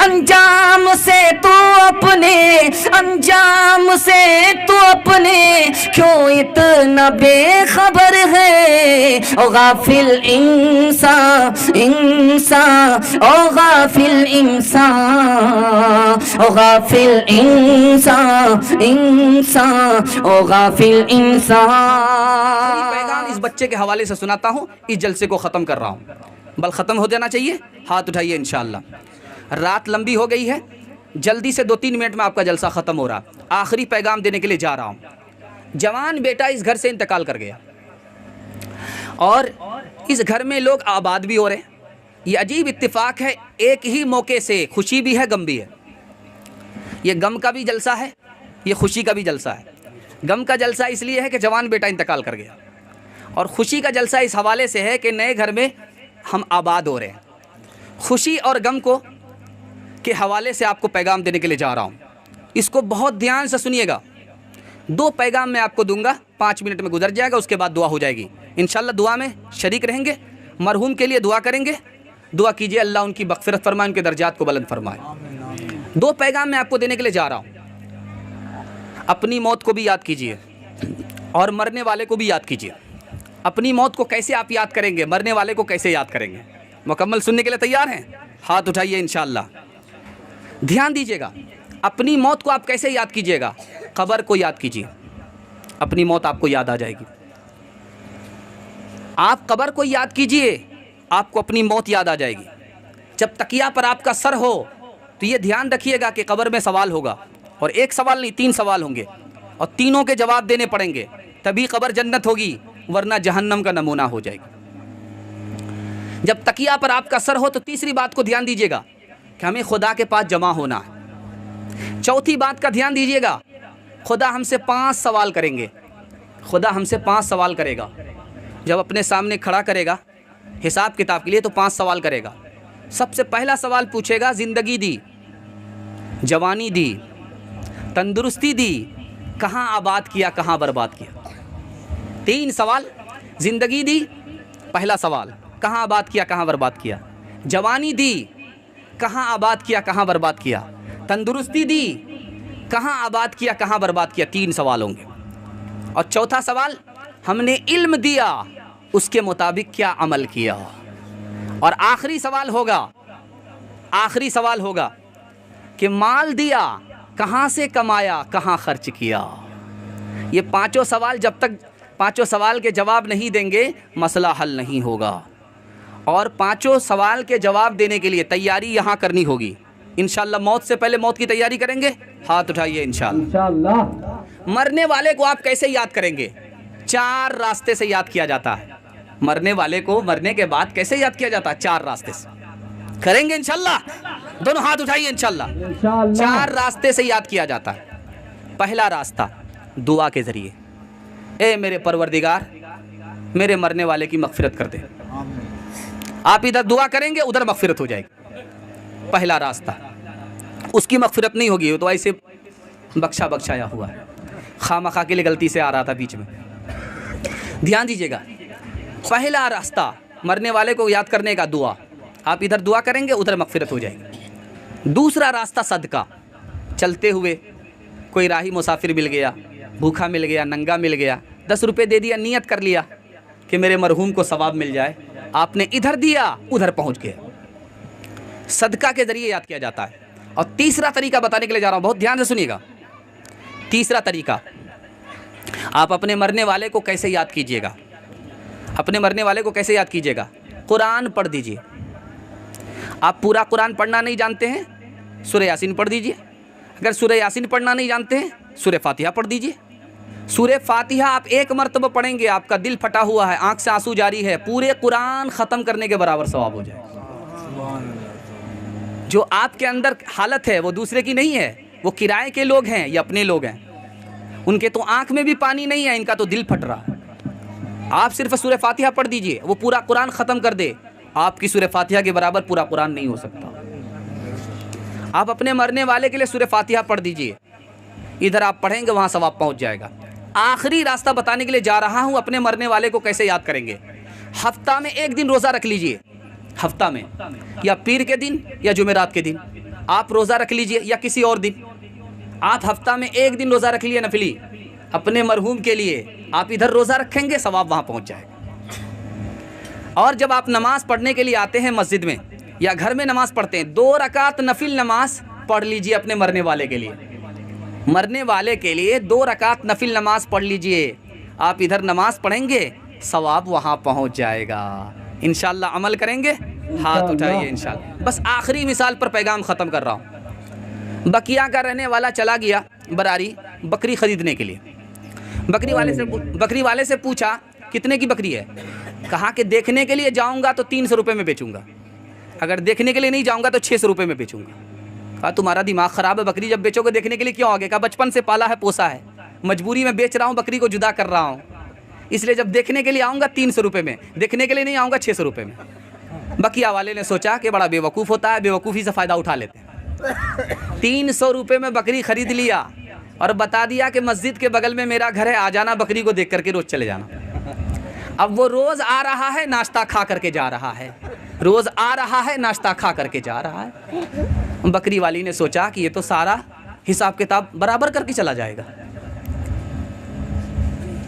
अंजाम से तू अपने, अंजाम से तू अपने क्यों इतना बेखबर है। ओ गाफिल इंसान, इंसान, ओ गाफिल इंसान, ओ गाफिल इंसान, इंसान, ओ गाफिल इंसान। पैगाम इस बच्चे के हवाले से सुनाता हूँ, इस जलसे को ख़त्म कर रहा हूँ। बल ख़त्म हो जाना चाहिए, हाथ उठाइए इंशाअल्लाह। रात लंबी हो गई है, जल्दी से 2-3 मिनट में आपका जलसा ख़त्म हो रहा। आखिरी पैगाम देने के लिए जा रहा हूँ। जवान बेटा इस घर से इंतकाल कर गया और इस घर में लोग आबाद भी हो रहे हैं। ये अजीब इत्तेफाक है, एक ही मौके से खुशी भी है, गम भी है। ये गम का भी जलसा है, ये खुशी का भी जलसा है। गम का जलसा इसलिए है कि जवान बेटा इंतकाल कर गया, और खुशी का जलसा इस हवाले से है कि नए घर में हम आबाद हो रहे हैं। खुशी और गम को के हवाले से आपको पैगाम देने के लिए जा रहा हूँ। इसको बहुत ध्यान से सुनिएगा। 2 पैगाम मैं आपको दूंगा, 5 मिनट में गुजर जाएगा, उसके बाद दुआ हो जाएगी इंशाअल्लाह। दुआ में शरीक रहेंगे, मरहूम के लिए दुआ करेंगे। दुआ कीजिए अल्लाह उनकी मग़फ़िरत फरमाए, उनके दर्जात को बुलंद फरमाए। 2 पैगाम मैं आपको देने के लिए जा रहा हूँ। अपनी मौत को भी याद कीजिए और मरने वाले को भी याद कीजिए। अपनी मौत को कैसे आप याद करेंगे, मरने वाले को कैसे याद करेंगे, मुकम्मल सुनने के लिए तैयार हैं? हाथ उठाइए इंशाअल्लाह। ध्यान दीजिएगा, अपनी मौत को आप कैसे याद कीजिएगा? कब्र को याद कीजिए, अपनी मौत आपको याद आ जाएगी। आप कब्र को याद कीजिए, आपको अपनी मौत याद आ जाएगी। जब तकिया पर आपका सर हो तो ये ध्यान रखिएगा कि कब्र में सवाल होगा, और 1 सवाल नहीं 3 सवाल होंगे, और तीनों के जवाब देने पड़ेंगे, तभी कब्र जन्नत होगी, वरना जहन्नम का नमूना हो जाएगी। जब तकिया पर आपका सर हो तो तीसरी बात को ध्यान दीजिएगा कि हमें खुदा के पास जमा होना है। चौथी बात का ध्यान दीजिएगा, खुदा हमसे 5 सवाल करेंगे। खुदा हमसे 5 सवाल करेगा। जब अपने सामने खड़ा करेगा हिसाब किताब के लिए तो 5 सवाल करेगा। सबसे पहला सवाल पूछेगा, ज़िंदगी दी, जवानी दी, तंदुरुस्ती दी, कहाँ आबाद किया, कहाँ बर्बाद किया। 3 सवाल, ज़िंदगी दी पहला सवाल, कहाँ आबाद किया, कहाँ बर्बाद किया। जवानी दी, कहाँ आबाद किया, कहाँ बर्बाद किया। तंदुरुस्ती दी, कहाँ आबाद किया, कहाँ बर्बाद किया। 3 सवाल होंगे। और चौथा सवाल, हमने इल्म दिया, उसके मुताबिक क्या अमल किया। और आखिरी सवाल होगा, आखिरी सवाल होगा कि माल दिया, कहाँ से कमाया, कहाँ खर्च किया। ये 5 सवाल, जब तक 5 सवाल के जवाब नहीं देंगे मसला हल नहीं होगा। और 5 सवाल के जवाब देने के लिए तैयारी यहाँ करनी होगी इंशाअल्लाह। मौत से पहले मौत की तैयारी करेंगे, हाथ उठाइए इंशाअल्लाह। मरने वाले को आप कैसे याद करेंगे? 4 रास्ते से याद किया जाता है। मरने वाले को मरने के बाद कैसे याद किया जाता है? 4 रास्ते से करेंगे इंशाअल्लाह। दोनों हाथ उठाइए इंशाअल्लाह। 4 रास्ते से याद किया जाता है। पहला रास्ता दुआ के ज़रिए, ए मेरे परवरदिगार मेरे मरने वाले की मग़फ़िरत कर दे। आप इधर दुआ करेंगे, उधर मग़फ़िरत हो जाएगी। पहला रास्ता। उसकी मग़फ़िरत नहीं होगी, वो तो ऐसे बख्शा बख्शाया हुआ है, खामखा के लिए गलती से आ रहा था बीच में। ध्यान दीजिएगा, पहला रास्ता मरने वाले को याद करने का दुआ। आप इधर दुआ करेंगे, उधर मग़फ़िरत हो जाएगी। दूसरा रास्ता सदका। चलते हुए कोई राही मुसाफिर मिल गया, भूखा मिल गया, नंगा मिल गया, 10 रुपये दे दिया, नियत कर लिया कि मेरे मरहूम को सवाब मिल जाए। आपने इधर दिया, उधर पहुंच गया। सदका के ज़रिए याद किया जाता है। और तीसरा तरीका बताने के लिए जा रहा हूँ, बहुत ध्यान से सुनिएगा। तीसरा तरीका, आप अपने मरने वाले को कैसे याद कीजिएगा? अपने मरने वाले को कैसे याद कीजिएगा? कुरान पढ़ दीजिए। आप पूरा कुरान पढ़ना नहीं जानते हैं, सूरह यासीन पढ़ दीजिए। अगर सूरह यासीन पढ़ना नहीं जानते हैं, सूरह फातिहा पढ़ दीजिए। सूरह फातिहा आप 1 मरतबा पढ़ेंगे, आपका दिल फटा हुआ है, आंख से आंसू जारी है, पूरे कुरान ख़त्म करने के बराबर सवाब हो जाए। जो आपके अंदर हालत है वो दूसरे की नहीं है, वो किराए के लोग हैं या अपने लोग हैं। उनके तो आंख में भी पानी नहीं है, इनका तो दिल फट रहा है। आप सिर्फ सूरह फातिहा पढ़ दीजिए, वो पूरा कुरान ख़त्म कर दे। आपकी सूरह फातिहा के बराबर पूरा कुरान नहीं हो सकता। आप अपने मरने वाले के लिए सूरह फातिहा पढ़ दीजिए। इधर आप पढ़ेंगे, वहाँ सवाब पहुँच जाएगा। आखिरी रास्ता बताने के लिए जा रहा हूँ, अपने मरने वाले को कैसे याद करेंगे। हफ्ता में 1 दिन रोज़ा रख लीजिए, हफ्ता में, या पीर के दिन या जुमेरात के दिन। आप रोज़ा रख लीजिए या किसी और दिन, आप हफ्ता में एक दिन रोज़ा रख लिए नफली अपने मरहूम के लिए, आप इधर रोज़ा रखेंगे सवाब वहाँ पहुँच जाएगा। और जब आप नमाज़ पढ़ने के लिए आते हैं मस्जिद में या घर में नमाज़ पढ़ते हैं, 2 रकात नफिल नमाज पढ़ लीजिए अपने मरने वाले के लिए। मरने वाले के लिए 2 रकात नफिल नमाज पढ़ लीजिए, आप इधर नमाज पढ़ेंगे सवाब वहाँ पहुँच जाएगा। इंशाअल्लाह अमल करेंगे, हाथ उठाइए इंशाअल्लाह। बस आखिरी मिसाल पर पैगाम ख़त्म कर रहा हूँ। बकिया का रहने वाला चला गया बरारी बकरी ख़रीदने के लिए। बकरी वाले से पूछा कितने की बकरी है? कहा कि देखने के लिए जाऊँगा तो 300 रुपये में बेचूँगा, अगर देखने के लिए नहीं जाऊँगा तो 600 रुपये में बेचूँगा। कहा तुम्हारा दिमाग ख़राब है, बकरी जब बेचोगे देखने के लिए क्यों आगे? कहा बचपन से पाला है पोसा है, मजबूरी में बेच रहा हूँ, बकरी को जुदा कर रहा हूँ, इसलिए जब देखने के लिए आऊँगा 300 रुपये में, देखने के लिए नहीं आऊँगा 600 रुपये में। बकिया वाले ने सोचा कि बड़ा बेवकूफ़ होता है, बेवकूफ़ी से फ़ायदा उठा लेते हैं। 300 रुपये में बकरी ख़रीद लिया और बता दिया कि मस्जिद के बगल में मेरा घर है, आ जाना, बकरी को देख करके रोज़ चले जाना। अब वो रोज़ आ रहा है, नाश्ता खा करके जा रहा है, रोज़ आ रहा है, नाश्ता खा करके जा रहा है। बकरी वाली ने सोचा कि ये तो सारा हिसाब किताब बराबर करके चला जाएगा।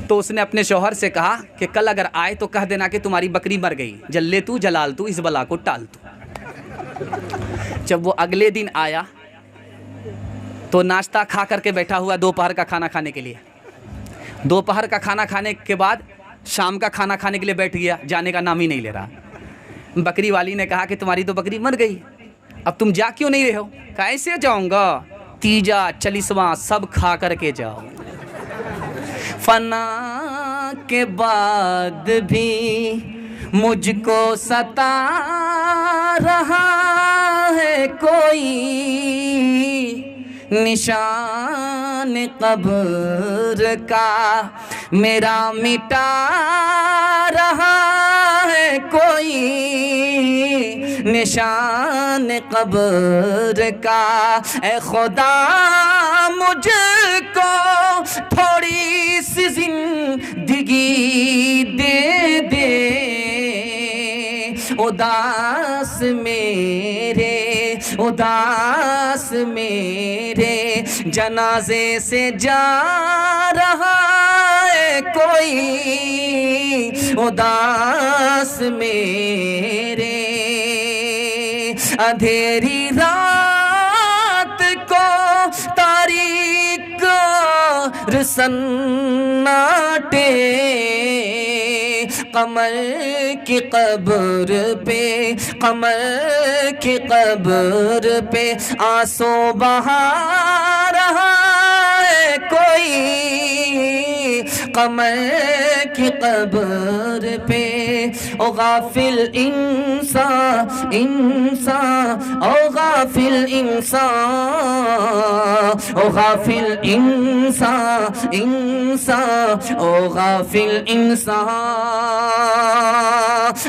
तो उसने अपने शौहर से कहा कि कल अगर आए तो कह देना कि तुम्हारी बकरी मर गई, जल्ले तू जलाल तू, इस बला को टाल तू। जब वो अगले दिन आया तो नाश्ता खा करके बैठा हुआ दोपहर का खाना खाने के लिए। दोपहर का खाना खाने के बाद शाम का खाना खाने के लिए बैठ गया, जाने का नाम ही नहीं ले रहा। बकरी वाली ने कहा कि तुम्हारी तो बकरी मर गई, अब तुम जा क्यों नहीं रहे हो? कैसे जाऊंगा, तीजा चलीसवां सब खा करके जाओ। फना के बाद भी मुझको सता रहा है कोई, निशान कब्र का मेरा मिटा रहा है कोई, निशान कब्र का। ए खुदा मुझको थोड़ी सी जिंदगी दे दे, उदास मेरे जनाजे से जा रहा है कोई, उदास मेरे। अंधेरी रात को तारीक सन्नाटे, कमर की कब्र पे, कमर की कब्र पे आंसू बहा रहा है कोई, कमर की कब्र पे। ओ गाफिल इंसान, इंसान, ओ गाफिल इंसान, ओ गाफिल इंसान, इंसान, ओ गाफिल इंसान।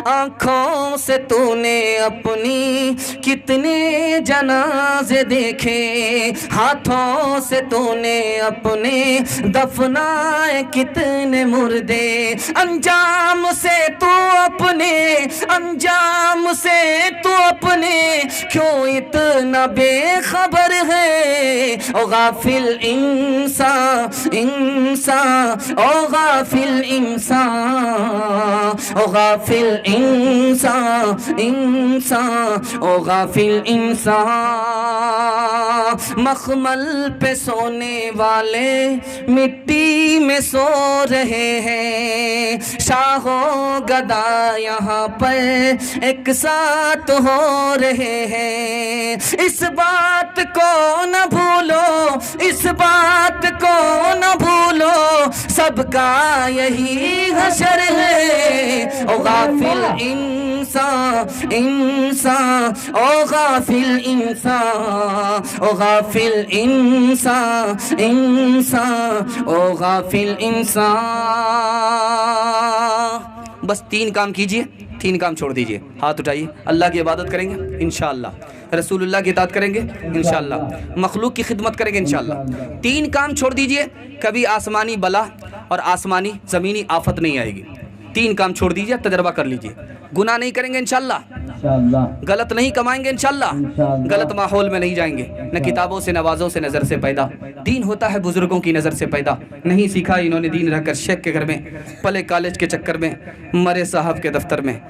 आँखों से तूने अपनी कितने जनाजे देखे, हाथों से तूने अपने दफनाए कितने मुर्दे। अंजाम से तू अपने, अंजाम से तू अपने क्यों इतना बेखबर है? ओ गाफिल इंसान, इंसान, ओ गाफिल इंसान, ओ गाफिल इंसान, इंसान, ओ गाफिल इंसान। मखमल पे सोने वाले मिट्टी में सो रहे हैं, शाहो गदा यहाँ पर एक साथ हो रहे हैं। इस बात को न भूलो, इस बात को न भूलो, सबका यही हशर है। ओ गाफिल इंसान, इंसान, ओ गाफिल इंसान, ओ गाफिल इंसान, इंसान, ओ गाफिल इंसान। बस 3 काम कीजिए, 3 काम छोड़ दीजिए। हाथ उठाइए, अल्लाह की इबादत करेंगे इंशाअल्लाह, रसूलुल्लाह की इताअत करेंगे इंशाअल्लाह, मखलूक की खिदमत करेंगे इंशाअल्लाह। 3 काम छोड़ दीजिए, कभी आसमानी बला और आसमानी ज़मीनी आफत नहीं आएगी। 3 काम छोड़ दीजिए, तजर्बा कर लीजिए। गुनाह नहीं करेंगे इंशाल्लाह, गलत नहीं कमाएंगे इंशाल्लाह, गलत माहौल में नहीं जाएंगे, न किताबों से नवाज़ों से नज़र से पैदा। दीन होता है बुज़ुर्गों की नज़र से पैदा। नहीं सीखा इन्होंने दीन रहकर शेख के घर में, पले कॉलेज के चक्कर में, मरे साहब के दफ्तर में,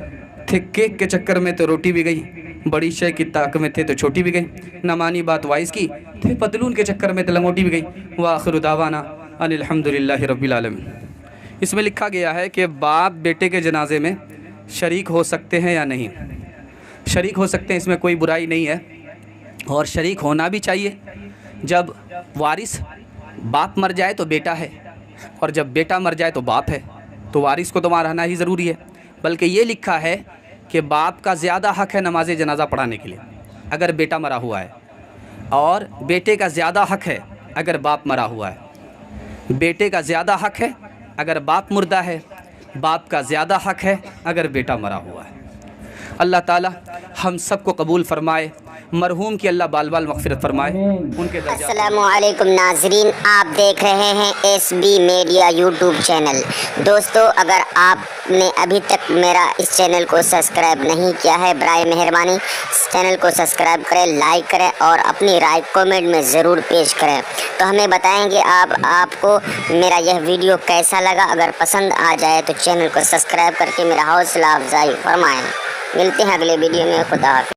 थे केक के चक्कर में तो रोटी भी गई, बड़ी शे की ताक में थे तो छोटी भी गई, न मानी बात वाइस की, थे पतलून के चक्कर में तो लंगोटी भी गई। व आखिरु दावाना अनिल हम्दुलिल्लाहि रब्बिल आलमीन। इसमें लिखा गया है कि बाप बेटे के जनाजे में शरीक हो सकते हैं या नहीं। शरीक हो सकते हैं, इसमें कोई बुराई नहीं है, और शरीक होना भी चाहिए। जब वारिस बाप मर जाए तो बेटा है, और जब बेटा मर जाए तो बाप है, तो वारिस को तो वहाँ रहना ही ज़रूरी है। बल्कि ये लिखा है कि बाप का ज़्यादा हक़ है नमाज जनाजा पढ़ाने के लिए अगर बेटा मरा हुआ है, और बेटे का ज़्यादा हक़ है अगर बाप मरा हुआ है। बेटे का ज़्यादा हक़ है अगर बाप मुर्दा है, बाप का ज़्यादा हक़ है अगर बेटा मरा हुआ है। अल्लाह ताला हम सबको कबूल फ़रमाए, मरहूम की अल्लाह बाल बाल मग़फ़िरत फ़रमाए, उनके दर्जा। अस्सलामु अलैकुम नाज़रीन, आप देख रहे हैं SB मीडिया यूट्यूब चैनल। दोस्तों, अगर आपने अभी तक मेरा इस चैनल को सब्सक्राइब नहीं किया है, बराए मेहरबानी इस चैनल को सब्सक्राइब करें, लाइक करें और अपनी राय कमेंट में ज़रूर पेश करें। तो हमें बताएंगे आपको मेरा यह वीडियो कैसा लगा। अगर पसंद आ जाए तो चैनल को सब्सक्राइब करके मेरा हौसला अफजाई फरमाएँ। मिलते हैं अगले वीडियो में। खुदा हाफ़िज़।